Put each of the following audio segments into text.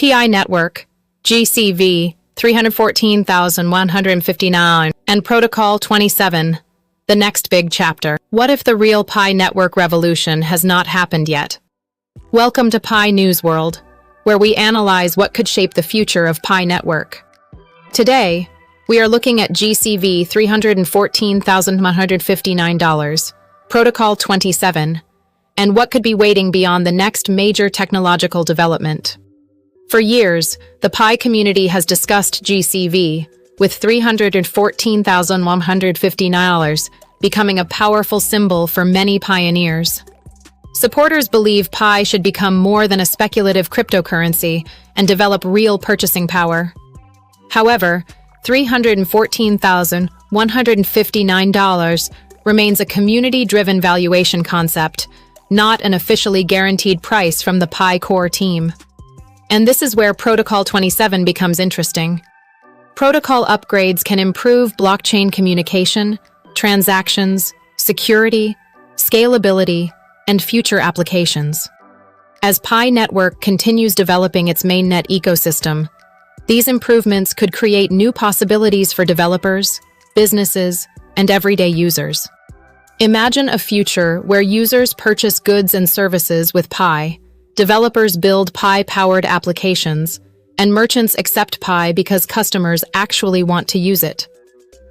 PI Network, GCV 314,159, and Protocol 27, the next big chapter. What if the real Pi network revolution has not happened yet? Welcome to Pi News World, where we analyze what could shape the future of Pi network. Today, we are looking at GCV $314,159, Protocol 27, and what could be waiting beyond the next major technological development. For years, the Pi community has discussed GCV, with $314,159 becoming a powerful symbol for many pioneers. Supporters believe Pi should become more than a speculative cryptocurrency and develop real purchasing power. However, $314,159 remains a community-driven valuation concept, not an officially guaranteed price from the Pi core team. And this is where Protocol 27 becomes interesting. Protocol upgrades can improve blockchain communication, transactions, security, scalability, and future applications. As Pi Network continues developing its mainnet ecosystem, these improvements could create new possibilities for developers, businesses, and everyday users. Imagine a future where users purchase goods and services with Pi, developers build Pi-powered applications, and merchants accept Pi because customers actually want to use it.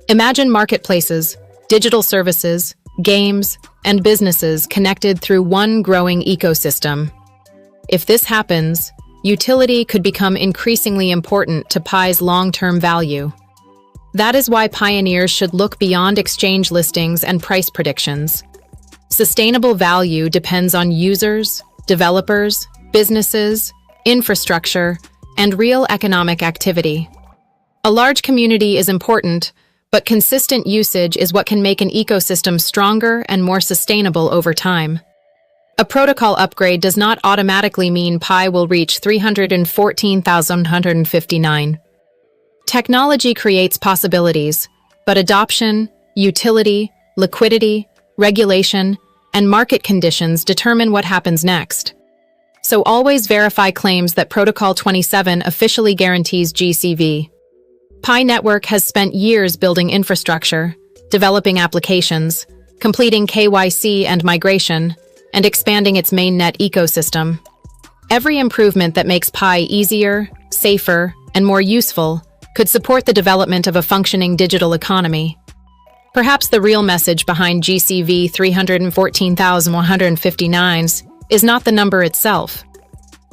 Imagine marketplaces, digital services, games, and businesses connected through one growing ecosystem. If this happens, utility could become increasingly important to Pi's long-term value. That is why pioneers should look beyond exchange listings and price predictions. Sustainable value depends on users, developers, businesses, infrastructure, and real economic activity. A large community is important, but consistent usage is what can make an ecosystem stronger and more sustainable over time. A protocol upgrade does not automatically mean Pi will reach 314,159. Technology creates possibilities, but adoption, utility, liquidity, regulation, and market conditions determine what happens next. So always verify claims that Protocol 27 officially guarantees GCV. Pi Network has spent years building infrastructure, developing applications, completing KYC and migration, and expanding its mainnet ecosystem. Every improvement that makes Pi easier, safer, and more useful could support the development of a functioning digital economy. Perhaps the real message behind GCV 314,159 is not the number itself.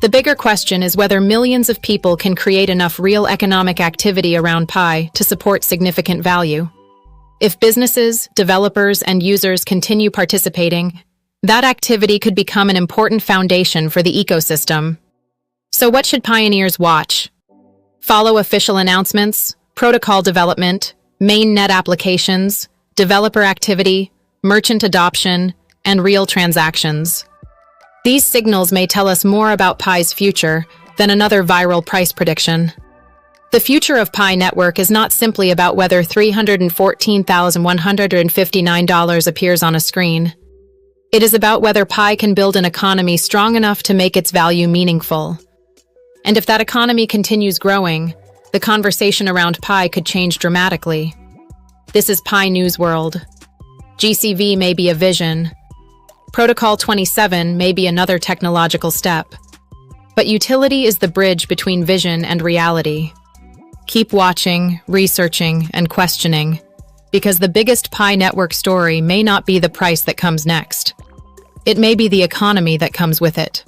The bigger question is whether millions of people can create enough real economic activity around Pi to support significant value. If businesses, developers, and users continue participating, that activity could become an important foundation for the ecosystem. So what should pioneers watch? Follow official announcements, protocol development, mainnet applications, developer activity, merchant adoption, and real transactions. These signals may tell us more about Pi's future than another viral price prediction. The future of Pi Network is not simply about whether $314,159 appears on a screen. It is about whether Pi can build an economy strong enough to make its value meaningful. And if that economy continues growing, the conversation around Pi could change dramatically. This is Pi News World. GCV may be a vision. Protocol 27 may be another technological step. But utility is the bridge between vision and reality. Keep watching, researching, and questioning, because the biggest Pi Network story may not be the price that comes next. It may be the economy that comes with it.